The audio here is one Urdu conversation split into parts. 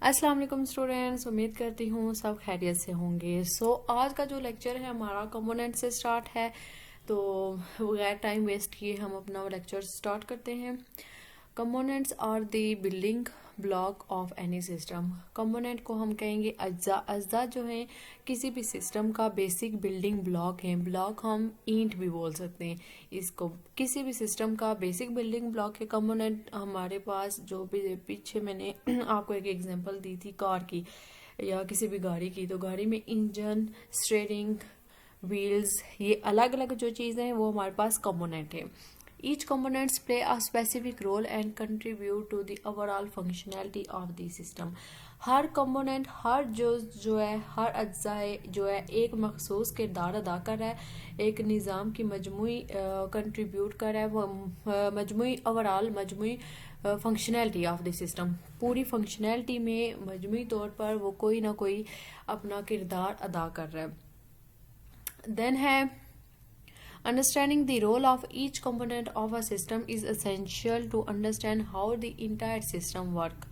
السلام علیکم اسٹوڈینٹس، امید کرتی ہوں سب خیریت سے ہوں گے. آج کا جو لیکچر ہے ہمارا کمپوننٹ سے سٹارٹ ہے. تو بغیر ٹائم ویسٹ کیے ہم اپنا لیکچر سٹارٹ کرتے ہیں. Components are the building block of any system. Component کو ہم کہیں گے اجزاء. اجزاء جو ہیں کسی بھی سسٹم کا بیسک بلڈنگ بلاک ہیں. بلاک ہم اینٹ بھی بول سکتے ہیں اس کو. کسی بھی سسٹم کا بیسک بلڈنگ بلاک ہے کمپوننٹ. ہمارے پاس جو بھی پیچھے میں نے آپ کو ایک ایگزامپل دی تھی کار کی یا کسی بھی گاڑی کی، تو گاڑی میں انجن، اسٹیئرنگ ویلز، یہ الگ الگ جو چیزیں ہیں وہ ہمارے پاس کمپوننٹ ہیں. Each components play a specific role and contribute to the overall functionality of the system. ہر کمپوننٹ، ہر جو ہے، ہر اجزاء جو ہے ایک مخصوص کردار ادا کر رہا ہے، ایک نظام کی مجموعی کنٹریبیوٹ کر رہا ہے، وہ مجموعی مجموعی فنکشنلٹی آف دی سسٹم. پوری فنکشنلٹی میں مجموعی طور پر وہ کوئی نہ کوئی اپنا کردار ادا کر رہا ہے. دین ہے understanding the role of each component of a system is essential to understand how the entire system work.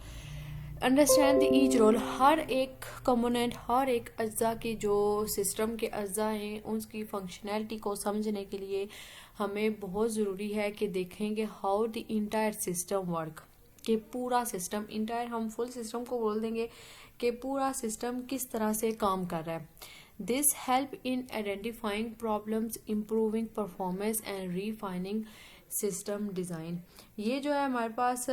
Understand the each role. ہر ایک کمپوننٹ، ہر ایک اجزاء کی جو سسٹم کے اجزاء ہیں اس کی فنکشنالٹی کو سمجھنے کے لیے ہمیں بہت ضروری ہے کہ دیکھیں گے how the entire system work. کہ پورا سسٹم، انٹائر ہم فل سسٹم کو بول دیں گے کہ پورا سسٹم کس طرح سے کام کر رہا ہے. This help in identifying problems, improving performance and refining system design. یہ جو ہے ہمارے پاس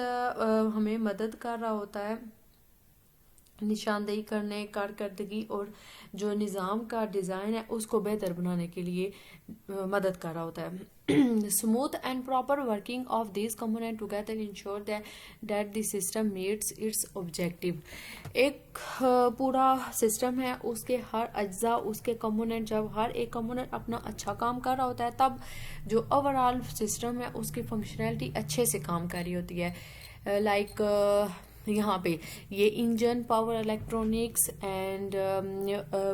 ہمیں مدد کر رہا ہوتا ہے نشاندہی کرنے، کارکردگی اور جو نظام کا ڈیزائن ہے اس کو بہتر بنانے کے لیے مدد کر رہا ہوتا ہے. Smooth and proper working of these components together ensure that the system meets its objective. ایک پورا سسٹم ہے، اس کے ہر اجزاء، اس کے کمپوننٹ، جب ہر ایک کمپوننٹ اپنا اچھا کام کر رہا ہوتا ہے تب جو اوور آل سسٹم ہے اس کی فنکشنلٹی اچھے سے کام کر رہی ہوتی ہے. لائک یہاں پہ یہ engine, power electronics and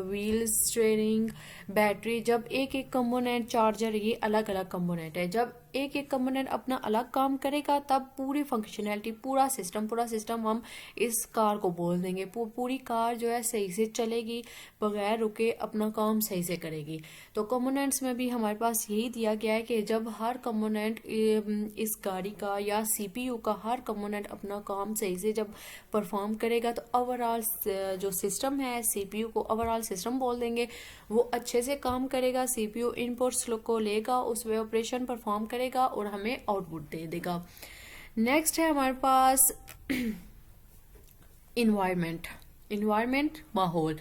wheels, steering, battery, جب ایک ایک کمپوننٹ، چارجر، یہ الگ الگ کمپوننٹ ہے. جب ایک ایک کمپوننٹ اپنا الگ کام کرے گا تب پوری فنکشنلٹی، پورا سسٹم ہم اس کار کو بول دیں گے. پوری کار جو ہے صحیح سے چلے گی، بغیر رکے اپنا کام صحیح سے کرے گی. تو کمپوننٹس میں بھی ہمارے پاس یہی دیا گیا ہے کہ جب ہر کمپوننٹ اس گاڑی کا یا سی پی یو کا ہر کمپوننٹ اپنا کام صحیح سے جب پرفارم کرے گا تو اوور آل جو سسٹم ہے، سی پی یو کو اوور آل سسٹم بول دیں گے، وہ اچھے سے کام کرے گا. سی پی یو انپٹس کو لے گا، اس میں آپریشن پرفارم کرے گا اور ہمیں آؤٹ پٹ دے دے گا. نیکسٹ ہے ہمارے پاس environment ماحول.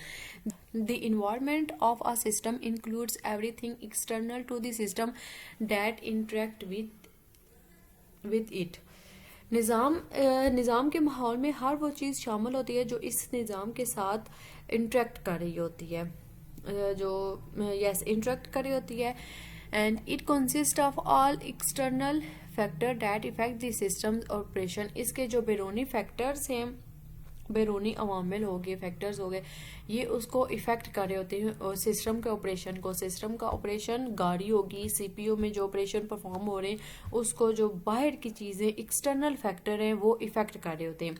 The environment of a system includes everything external to the system that interact with it. نظام کے ماحول میں ہر وہ چیز شامل ہوتی ہے جو اس نظام کے ساتھ انٹریکٹ کر رہی ہوتی ہے، انٹریکٹ کر رہی ہوتی ہے. And it consists of all external factor that affect the system's operation. اس کے جو بیرونی فیکٹرز ہیں، بیرونی عوامل ہو گئے، فیکٹرز ہو گئے، یہ اس کو افیکٹ کر رہے ہوتے ہیں اور سسٹم کے آپریشن کو. سسٹم کا آپریشن گاڑی ہوگی، سی پی یو میں جو آپریشن پرفارم ہو رہے ہیں اس کو جو باہر کی چیزیں، ایکسٹرنل فیکٹر ہیں، وہ افیکٹ کر رہے ہوتے ہیں.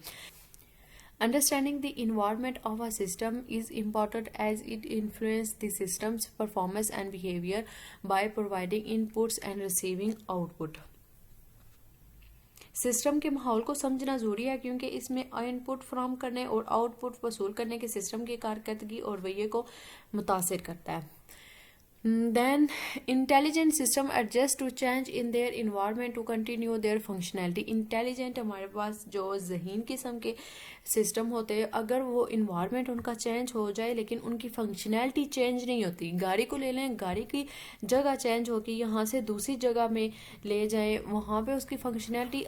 Understanding the environment of a system is important as it influences the system's performance and behavior by providing inputs and receiving output. System کے ماحول کو سمجھنا ضروری ہے کیونکہ اس میں ان پٹ فراہم کرنے اور آؤٹ پٹ وصول کرنے کے سسٹم کی کارکردگی اور رویے کو متاثر کرتا ہے. Then intelligent system adjust to change in their environment to continue their functionality. Intelligent ہمارے پاس جو ذہین قسم کے سسٹم ہوتے ہیں، اگر وہ انوائرمنٹ ان کا چینج ہو جائے لیکن ان کی فنکشنالٹی چینج نہیں ہوتی. گاڑی کو لے لیں، گاڑی کی جگہ چینج ہوگی، یہاں سے دوسری جگہ میں لے جائیں، وہاں پہ اس کی فنکشنالٹی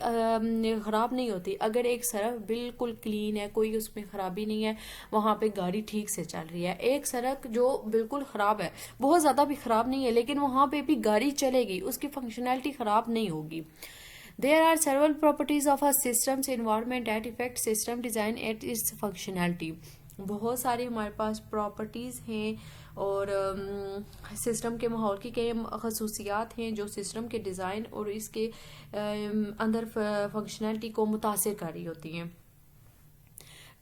خراب نہیں ہوتی. اگر ایک سڑک بالکل کلین ہے، کوئی اس میں خرابی نہیں ہے، وہاں پہ گاڑی ٹھیک سے چل رہی ہے. ایک سڑک جو بالکل خراب ہے، بہت زیادہ بھی خراب نہیں ہے لیکن وہاں پہ بھی گاڑی چلے گی، اس کی فنکشنالٹی خراب نہیں ہوگی. There are several properties of a system's environment that affect system design and its functionality. بہت سارے ہمارے پاس پراپرٹیز ہیں اور سسٹم کے ماحول کی کئی خصوصیات ہیں جو سسٹم کے ڈیزائن اور اس کے اندر فنکشنالٹی کو متاثر کر رہی ہوتی ہیں.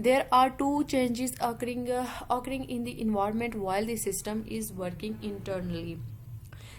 There are two changes occurring in the environment while the system is working internally.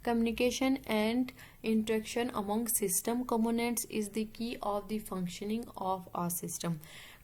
Communication and interaction among system components is the key of the functioning of a system.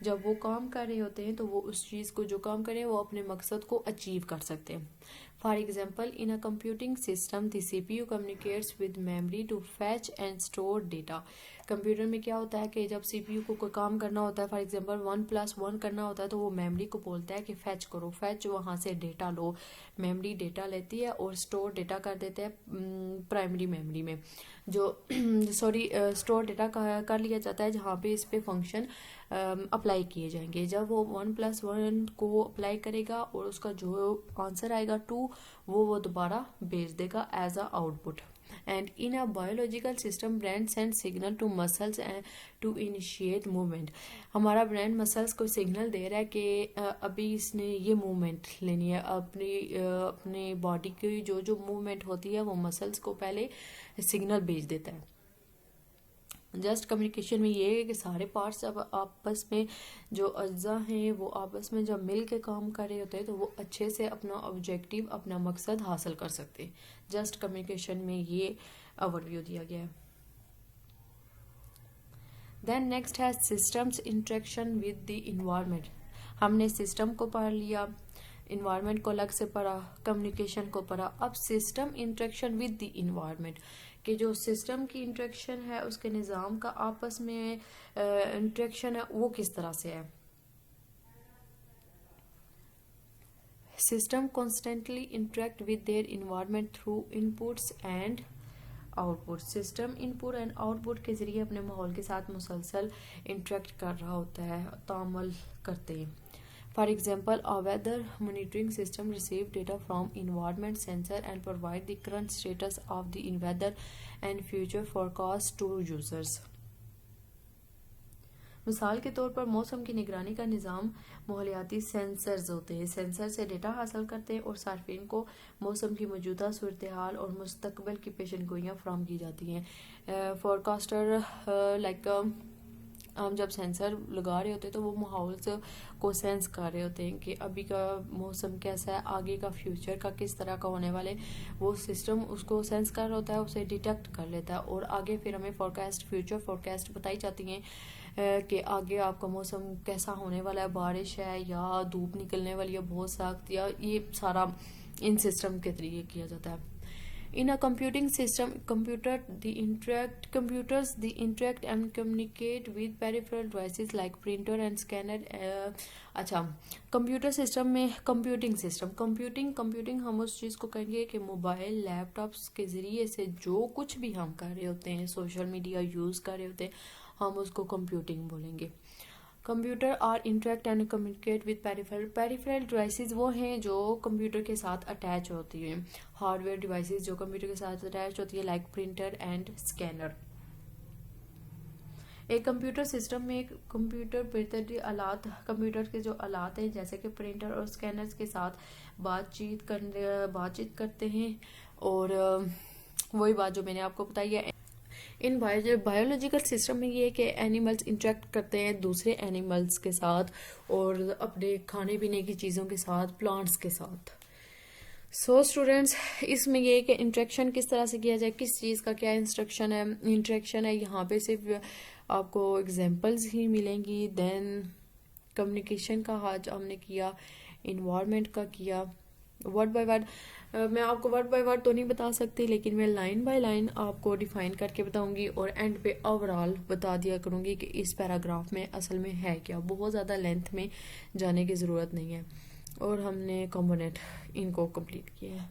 جب وہ کام کر رہے ہوتے ہیں تو وہ اس چیز کو جو کام کریں وہ اپنے مقصد کو اچیو کر سکتے ہیں. For example in a computing system the C P U communicates with memory to fetch and store data. Computer میں کیا ہوتا ہے کہ جب سی پی یو کو کوئی کام کرنا ہوتا ہے, فار ایگزامپل 1+1 کرنا ہوتا ہے, تو وہ میموری کو بولتا ہے کہ فیچ کرو, فیچ وہاں سے ڈیٹا لو. میموری ڈیٹا لیتی ہے اور اسٹور ڈیٹا کر دیتے ہیں پرائمری میموری میں, جو اسٹور ڈیٹا کر لیا جاتا ہے جہاں پہ اس پہ فنکشن اپلائی کیے جائیں گے. جب وہ 1+1 کو اپلائی کرے گا اور اس کا جو آنسر آئے گا 2, وہ دوبارہ بھیج دے گا as a output. And in a biological system, brain sends signal to muscles and to initiate movement. ہمارا برین مسلس کو سگنل دے رہا ہے کہ ابھی اس نے یہ موومنٹ لینی ہے. اپنی باڈی کی جو موومنٹ ہوتی ہے وہ مسلس کو پہلے سگنل بھیج دیتا ہے. جسٹ کمیونیکیشن میں یہ ہے کہ سارے پارٹس اب آپس میں جو اجزاء ہیں وہ آپس میں جب مل کے کام کر رہے ہوتے ہیں تو وہ اچھے سے اپنا آبجیکٹیو, اپنا مقصد حاصل کر سکتے ہیں. جسٹ کمیونیکیشن میں یہ اوور ویو دیا گیا ہے. دین نیکسٹ ہے systems interaction with the environment. ہم نے سسٹم کو پڑھ لیا, انوائرمنٹ کو الگ سے پڑھا, کمیونیکیشن کو پڑھا. اب system interaction with the environment, کہ جو سسٹم کی انٹریکشن ہے اس کے نظام کا آپس میں انٹریکشن ہے وہ کس طرح سے ہے. System constantly interact with their environment through inputs and output. System input and output کے ذریعے اپنے ماحول کے ساتھ مسلسل انٹریکٹ کر رہا ہوتا ہے, تعامل کرتے ہیں. For example, a weather monitoring system receives data from environment sensor and provide the current status of the weather and future forecast to users. مثال کے طور پر موسم کی نگرانی کا نظام ماحولیاتی سینسرز ہوتے ہیں. سینسر سے ڈیٹا حاصل کرتے ہیں اور صارفین کو موسم کی موجودہ صورتحال اور مستقبل کی پیشن گوئیاں فراہم کی جاتی ہیں. فورکاسٹر لائک ہم جب سینسر لگا رہے ہوتے ہیں تو وہ ماحول کو سینس کر رہے ہوتے ہیں کہ ابھی کا موسم کیسا ہے, آگے کا فیوچر کا کس طرح کا ہونے والے. وہ سسٹم اس کو سینس کر رہا ہوتا ہے, اسے ڈیٹیکٹ کر لیتا ہے اور آگے پھر ہمیں فیوچر فورکاسٹ بتائی جاتی ہیں کہ آگے آپ کا موسم کیسا ہونے والا ہے, بارش ہے یا دھوپ نکلنے والی ہے بہت سخت, یا یہ سارا ان سسٹم کے ذریعے کیا جاتا ہے. In a computing system, computers interact and communicate with peripheral devices like printer and scanner. Computer system میں کمپیوٹنگ ہم اس چیز کو کہیں گے کہ موبائل لیپ ٹاپس کے ذریعے سے جو کچھ بھی ہم کر رہے ہوتے ہیں, سوشل میڈیا یوز کر رہے ہوتے ہیں, ہم اس کو کمپیوٹنگ بولیں گے. Computer are interact and communicate with peripheral devices وہ ہیں جو کمپیوٹر کے ساتھ اٹیچ ہوتی ہیں. ہارڈ ویئر ڈیوائسز جو کمپیوٹر کے ساتھ اٹیچ ہوتی ہے لائک پرنٹر اینڈ اسکینر. ایک کمپیوٹر سسٹم میں کمپیوٹر کے جو آلات ہیں جیسے کہ پرنٹر اور اسکینرز کے ساتھ بات چیت کرتے ہیں, اور وہی بات جو میں نے آپ کو بتائی ہے. ان بایولوجیکل سسٹم میں یہ ہے کہ اینیملز انٹریکٹ کرتے ہیں دوسرے اینیملز کے ساتھ اور اپنے کھانے پینے کی چیزوں کے ساتھ, پلانٹس کے ساتھ. سو اسٹوڈینٹس, اس میں یہ ہے کہ انٹریکشن کس طرح سے کیا جائے, کس چیز کا کیا انٹریکشن ہے. یہاں پہ صرف آپ کو ایگزامپلز ہی ملیں گی. دین کمیونیکیشن کا آج ہم نے کیا, انوائرمنٹ کا کیا, ورڈ بائی ورڈ. میں آپ کو ورڈ بائی ورڈ تو نہیں بتا سکتی, لیکن میں لائن بائی لائن آپ کو ڈیفائن کر کے بتاؤں گی اور اینڈ پہ اوور آل بتا دیا کروں گی کہ اس پیراگراف میں اصل میں ہے کیا. بہت زیادہ لینتھ میں جانے کی ضرورت نہیں ہے, اور ہم نے کمپوننٹ ان کو کمپلیٹ کیا ہے.